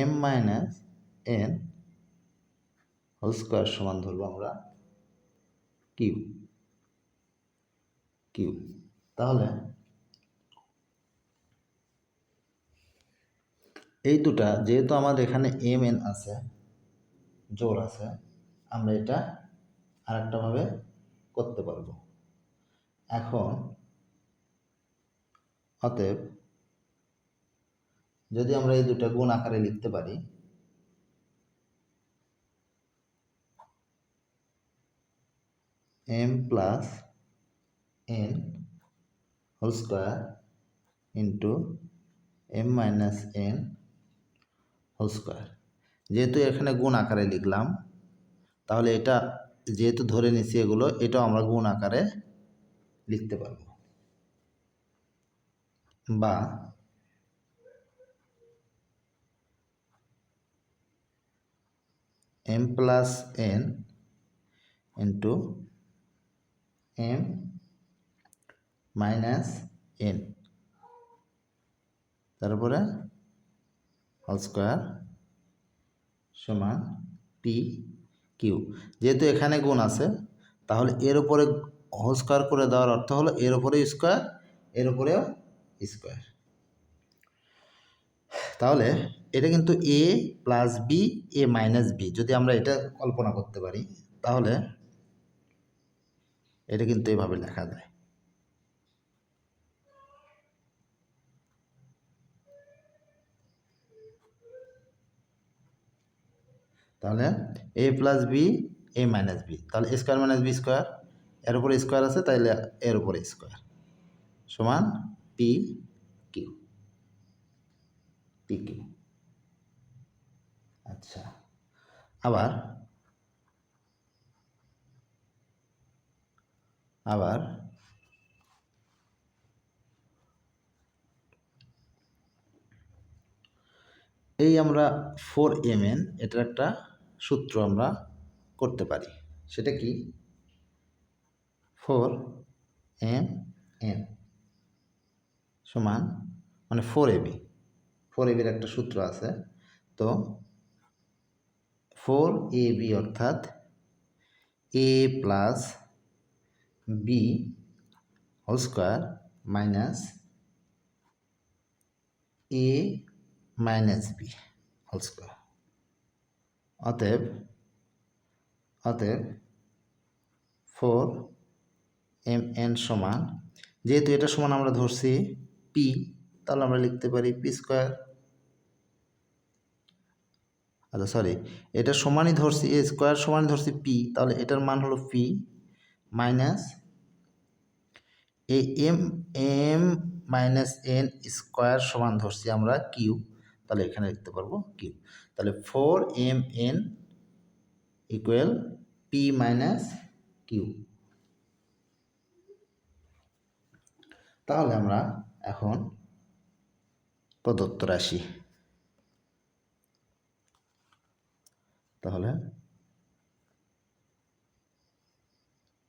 m minus n whole square সমান ধরবো আমরা কিউ। তাহলে এই দুটা যেহেতু আমাদের এখানে m n আছে, জোর আছে, আমরা এটা আরেকটাভাবে করতে পারবো। এখন অতএব যদি আমরা এই দুটা গুণ আকারে লিখতে পারি, m plus n whole square into m minus n whole square, যেহেতু এখানে গুণ আকারে লিখলাম তাহলে এটা যেহেতু ধরে নিছি এগুলো, এটাও আমরা গুণ আকারে লিখতে পারবো। বা m plus n into m minus n তারপরে হোল স্কোয়ার সমান পি কিউ। যেহেতু এখানে গুণ আছে তাহলে এর উপরে হোল স্কোয়ার করে দেওয়ার অর্থ হলো এর উপরে স্কোয়ার, এর উপরেও স্কোয়ার। তাহলে এটা কিন্তু এ প্লাস বি, এ মাইনাস বি, যদি আমরা এটা কল্পনা করতে পারি তাহলে এটা কিন্তু এভাবে লেখা যায়। তাহলে এ প্লাস বি, এ মাইনাস বি, তাহলে a square minus B square, এর উপরে স্কোয়ার আছে তাইলে এর উপরে স্কোয়ার সমান পি কিউ। আচ্ছা, আবার এই আমরা 4mn এটার একটা সূত্র আমরা করতে পারি। সেটা কি? 4mn সমান মানে 4ab একটা সূত্র আছে। তো 4ab অর্থাৎ a plus B whole square minus A minus B whole square. অতএব 4mn সমান, যেহেতু এটা সমান আমরা ধরছি পি, তাহলে আমরা লিখতে পারি পি স্কোয়ার। আচ্ছা সরি, এটা সমানই ধরছি, এ স্কোয়ার সমান ধরছি পি, তাহলে এটার মান হলো P minus M M minus N square সমান ধরছি আমরা কিউ, তাহলে এখানে লিখতে পারবো কিউ। তাহলে 4mn equal P minus Q. তাহলে আমরা এখন প্রদত্ত রাশি, তাহলে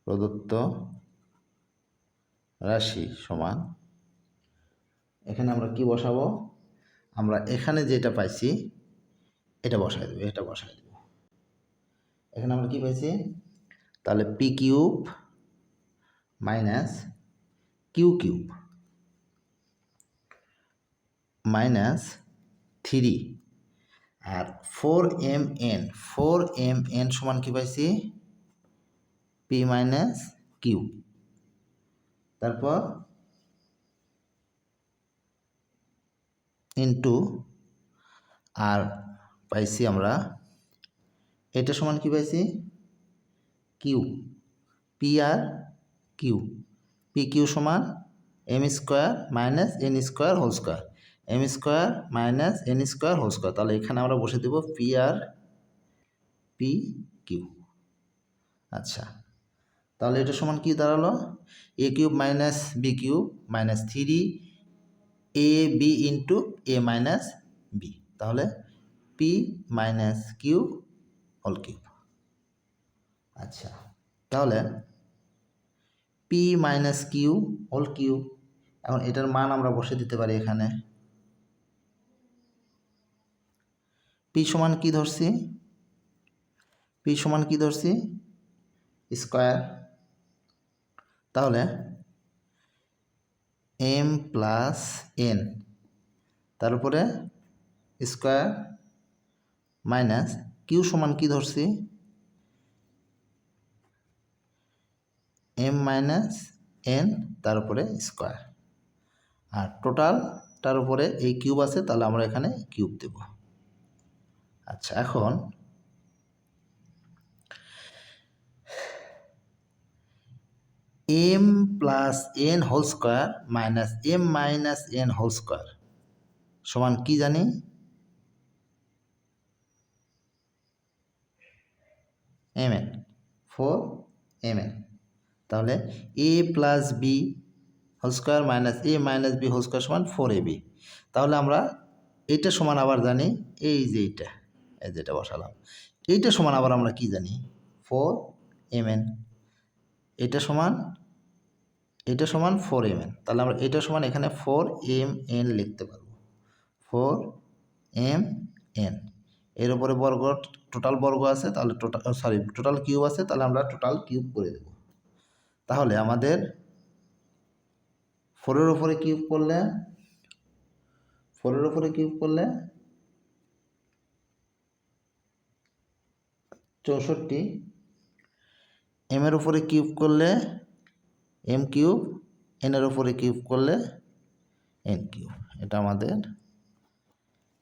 প্রদত্ত রাশি সমান, এখানে আমরা কি বসাবো, আমরা এখানে যেটা পাইছি এটা বসাই দেবো, এটা বসাই দেবো। এখানে আমরা কি পাইছি, তাহলে p cube minus q cube minus 3 আর 4mn সমান কি পাইছি পি মাইনাস কিউ, তারপর ইন্টু আর পাইছি আমরা এটা সমান কি পাইছি কিউ, পি আর কিউ, পি কিউ সমান m square minus N square whole square, m square minus N square whole square. তাহলে এখানে আমরা বসে দেব পি আর পি কিউ। আচ্ছা, তাহলে এটা সমান কি দাঁড়ালো, a cube minus b cube minus 3 A B into A minus B, তাহলে P minus Q whole cube. আচ্ছা, তাহলে P minus Q whole cube, এখন এটার মান আমরা বসে দিতে পারি এখানে। পি সমান কি ধরছি, পি সমান কি ধরছি স্কোয়ার, তাহলে এম প্লাস এন তারপরে স্কোয়ার মাইনাস কিউ সমান কি ধরছি এম মাইনাস এন তার উপরে স্কোয়ার, আর টোটালটার উপরে এই কিউব আছে, তাহলে আমরা এখানে কিউব দেব। আচ্ছা, এখন M plus N whole square minus M minus N whole square সমান কি জানি এম এন 4mn, তাহলে এ plus B whole square minus এ মাইনাস বি হোল স্কোয়ার সমান 4ab। তাহলে আমরা এইটা সমান আবার জানি এই যে এইটা, এই যেটা বসালাম, এইটা সমান আবার আমরা কি জানি 4mn, এটা সমান 4mn, তাহলে আমরা এটা সমান এখানে 4mn লিখতে পারবো, 4mn। এর উপরে বর্গ টোটাল বর্গ আছে, তাহলে টোটাল কিউব আছে, তাহলে আমরা টোটাল কিউব করে দেব। তাহলে আমাদের 4-এর উপরে কিউব করলে 64, এম এর উপরে কিউব করলে এম কিউব, এন এর উপরে কিউব করলে এন কিউব, এটা আমাদের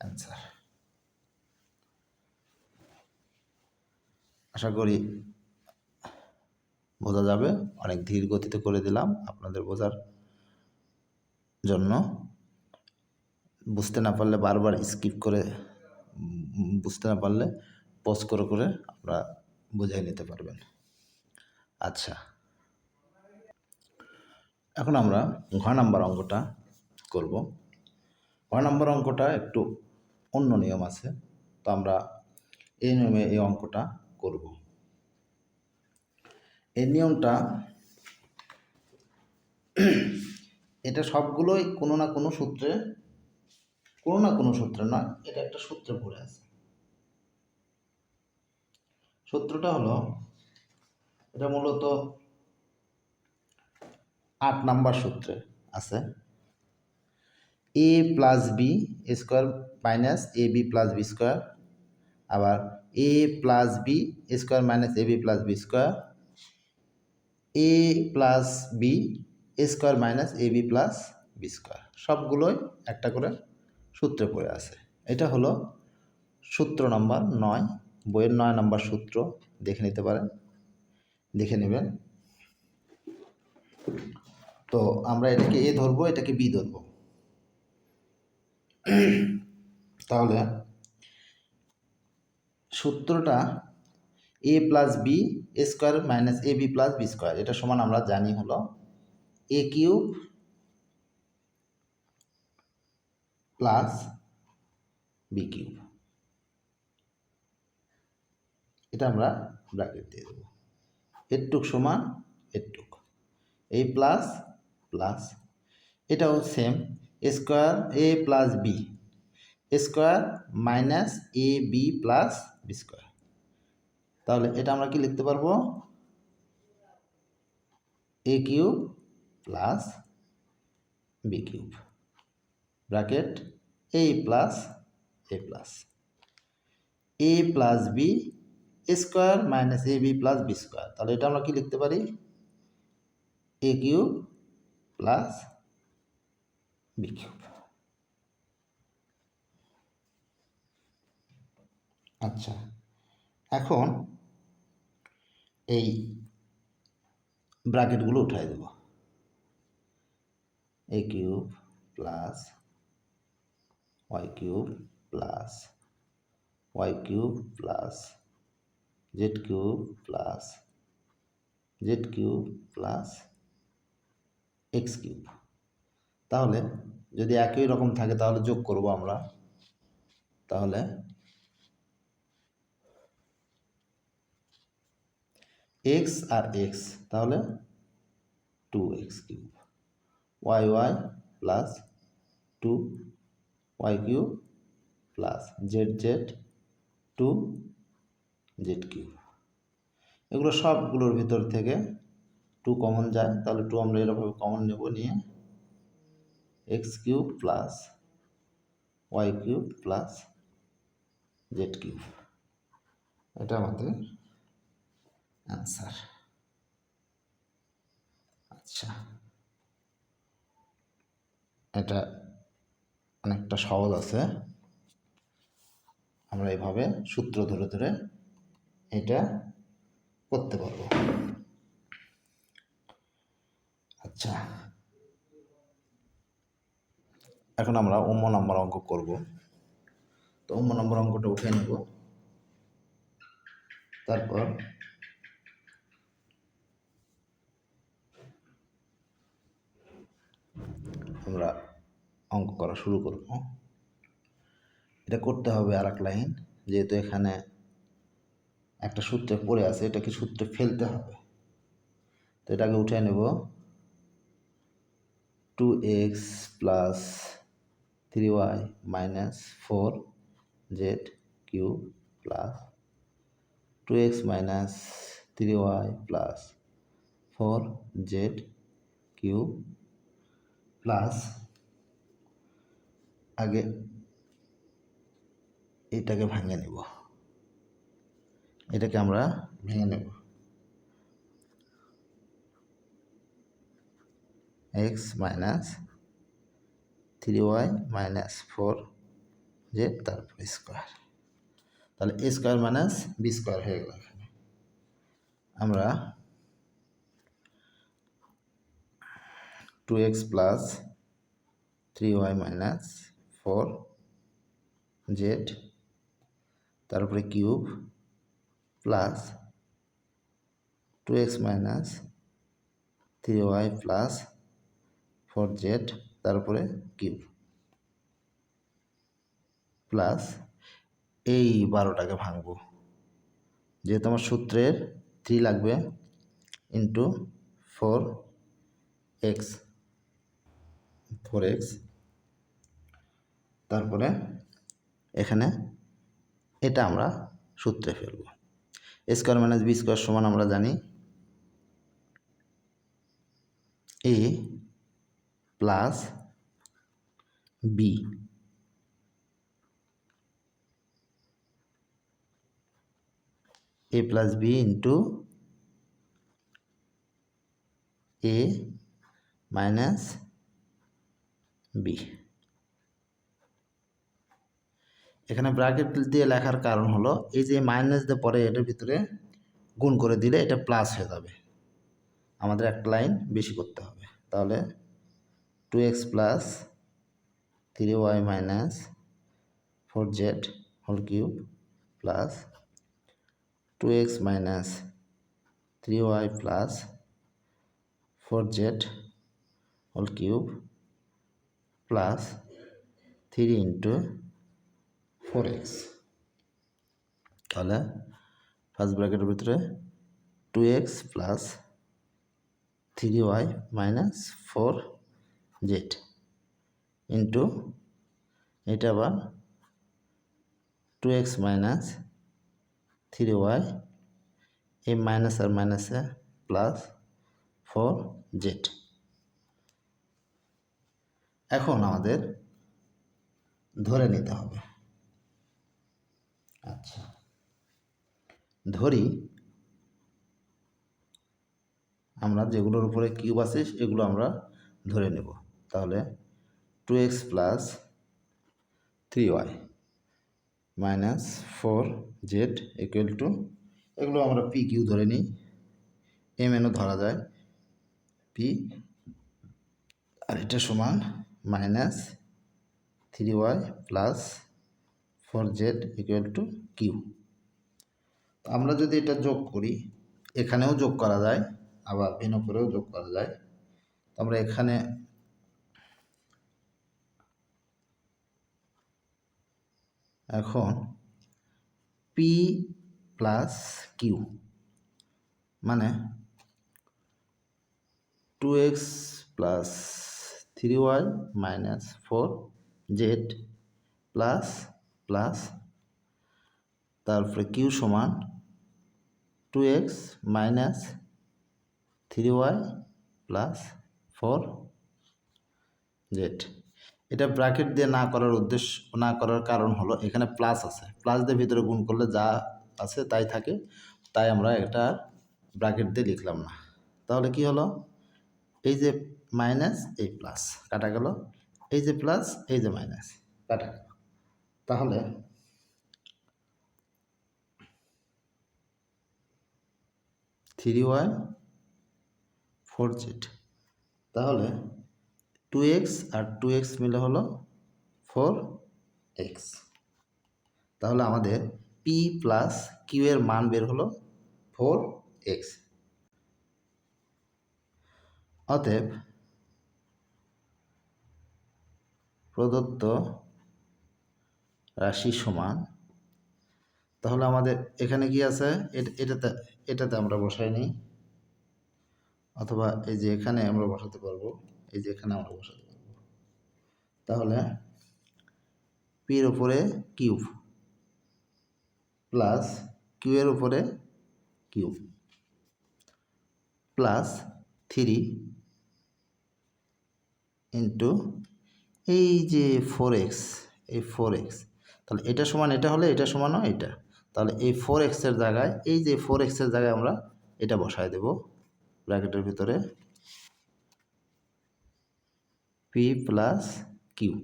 অ্যান্সার। আশা করি বোঝা যাবে, অনেক ধীর গতিতে করে দিলাম আপনাদের বোঝার জন্য। বুঝতে না পারলে বারবার স্কিপ করে, বুঝতে না পারলে পজ করে করে আপনারা বুঝাই নিতে পারবেন। আচ্ছা, এখন আমরা ঘ নাম্বার অঙ্কটা করব। ঘ নাম্বার অঙ্কটা একটু অন্য নিয়ম আছে, তো আমরা এই নিয়মে এই অঙ্কটা করব। এই নিয়মটা এটা সবগুলোই কোনো না কোনো সূত্রে নয়, এটা একটা সূত্রে পড়ে আছে। সূত্রটা হলো, এটা মূলত 8 নাম্বার সূত্রে আছে, এ প্লাস বি স্কোয়ার মাইনাস এ বি প্লাস বি স্কোয়ার, আবার এ plus B square minus A B plus B square, A plus B square minus A B plus B square. সবগুলোই একটা করে সূত্রে পড়ে আছে। এটা হলো সূত্র নম্বর 9, বইয়ের 9 নম্বর সূত্র, দেখে নিতে পারেন, দেখে নেবেন। তো আমরা এটাকে এ ধরবো, এটাকে বি ধরবো। তাহলে সূত্রটা A plus B square minus A B plus B square, এটা সমান আমরা জানি হলো এ কিউব প্লাস বি কিউব। এটা আমরা ব্র্যাকেট দিয়ে দেবো। এরটুক সমান এরটুক, এই প্লাস প্লাস, এটাও same, A square A plus B square minus A B plus B square. তাহলে এটা আমরা কি লিখতে পারবো, A cube plus B cube bracket A plus A plus B square minus A B plus B square. তাহলে এটা আমরা কি লিখতে পারি, A cube plus B cube. আচ্ছা, এখন এই ব্র্যাকেটগুলো উঠাই দেব, A cube plus Y cube plus Y cube plus Z cube plus Z cube plus X cube. তাহলে যদি একই রকম থাকে তাহলে যোগ করব আমরা, তাহলে এক্স আর এক্স, তাহলে 2x cube, Y Y plus 2y cube plus Z Z 2z cube. এগুলো সবগুলোর ভিতর থেকে 2 কমন যায়, তাহলে 2 আমরা এরকমভাবে কমন নেব, নিয়ে X cube plus Y cube plus Z cube. এটা আমাদের অ্যান্সার। আচ্ছা, এটা অনেকটা সহজ আছে, আমরা এভাবে সূত্র ধরে ধরে এটা করতে পারবো। আচ্ছা, এখন আমরা অম্ম নম্বর অঙ্ক করব। তো অম্ম নম্বর অঙ্কটা উঠে নেব, তারপর আমরা অঙ্ক করা শুরু করব। এটা করতে হবে আর এক লাইন, যেহেতু এখানে একটা সূত্রে পড়ে আছে, এটাকে সূত্রে ফেলতে হবে। তো এটাকে উঠে নেব, 2x plus 3y minus 4z cube plus 2x minus 3y plus 4z cube plus, আগে এটাকে ভেঙে নেব, এটাকে আমরা ভেঙে নেব, x minus 3y minus 4z তারপর স্কোয়ার। তাহলে a square minus B square হয়ে গেল। এখানে আমরা 2x plus 3y minus 4z তারপরে cube plus 2x minus 3y plus 4z তারপরে কিউব প্লাস এই 12টাকে ভাঙবো, যেহেতু আমার সূত্রের 3 লাগবে, ইন্টু 4x তারপরে এখানে এটা আমরা সূত্রে ফেলব। এ স্কোয়ার মাইনাস বি স্কোয়ার সমান আমরা জানি এ প্লাস বি, এ প্লাস বি ইন্টু এ মাইনাস বি। এখানে ব্র্যাকেট দিয়ে লেখার কারণ হলো এই যে মাইনাস দিয়ে পরে এটার ভিতরে গুণ করে দিলে এটা প্লাস হয়ে যাবে, আমাদের একটা লাইন বেশি করতে হবে। তাহলে 2x plus 3y minus 4z whole cube plus 2x minus 3y plus 4z whole cube plus 3 into 4x। তাহলে ফার্স্ট ব্র্যাকেটের ভিতরে 2x plus 3y minus 4z into এটা আবার 2x মাইনাস 3y, এই মাইনাস আর মাইনাসে প্লাস 4z। এখন আমাদের ধরে নিতে হবে। আচ্ছা, ধরি আমরা যেগুলোর উপরে কিউব আছে এগুলো আমরা ধরে নেব। তাহলে 2x plus 3y minus 4z equal two, এগুলো আমরা পি কিউ ধরে নিই, এম এনও ধরা যায়, পি, আর এটা সমান minus 3y plus 4z equal to Q. আমরা যদি এটা যোগ করি, এখানেও যোগ করা যায় আবার এন উপরেও যোগ করা যায়। আমরা এখানে এখন পি প্লাস কিউ মানে 2x plus 3y minus 4z plus plus তারপরে কিউ সমান 2x minus 3y plus 4z। এটা ব্র্যাকেট দিয়ে না করার উদ্দেশ্য, না করার কারণ হলো এখানে প্লাস আছে, প্লাস দিয়ে ভিতরে গুণ করলে যা আছে তাই থাকে, তাই আমরা এটা ব্র্যাকেট দিয়ে লিখলাম না। তাহলে কি হলো, এই যে মাইনাস এই প্লাস কাটা গেল, এই যে প্লাস এই যে মাইনাস কাটা গেল। তাহলে থ্রি ওয়াই 4z, তাহলে 2x আর 2x মিলে হলো 4x। তাহলে আমাদের p প্লাস কিউ এর মান বের হলো 4x। অতএব প্রদত্ত রাশি সমান, তাহলে আমাদের এখানে কি আছে, এটাতে আমরা বসাই নিই, অথবা এই যে এখানে আমরা বসাতে পারবো, এই যে এখানে আমরা বসাতে পারবো। তাহলে পির উপরে কিউব প্লাস কিউ এর উপরে কিউব প্লাস 3 ইন্টু এই যে 4x, এই 4x, তাহলে এটা সমান এটা হলে এটা সমানও এটা, তাহলে এই 4x এর জায়গায়, এই যে 4x এর জায়গায় আমরা এটা বসায় দেব ব্র্যাকেটের ভিতরে, পি প্লাস কিউ।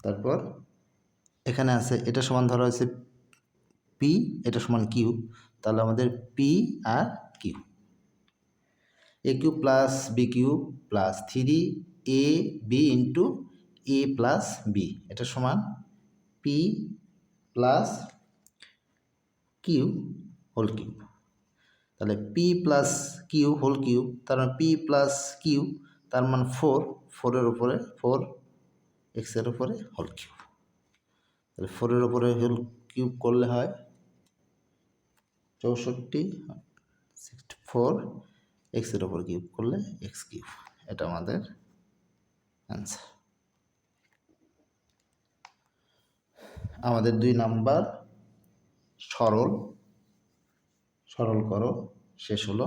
তারপর এখানে আছে এটা সমান ধরা হয়েছে পি, এটা সমান কিউ, তাহলে আমাদের পি আর Q, A Q plus B Q plus 3 A B into A plus B, এটা সমান P plus Q whole cube. তাহলে P plus Q whole cube, তার মানে পি প্লাস কিউ, তার মান 4 উপরে 4x এর উপরে হোল কিউব। তাহলে 4 উপরে হোল কিউব করলে হয় 64, 64, x এর উপর কিউব করলে x কিউব। এটা আমাদের অ্যান্সার। আমাদের 2 নাম্বার সরল করো শেষ হলো।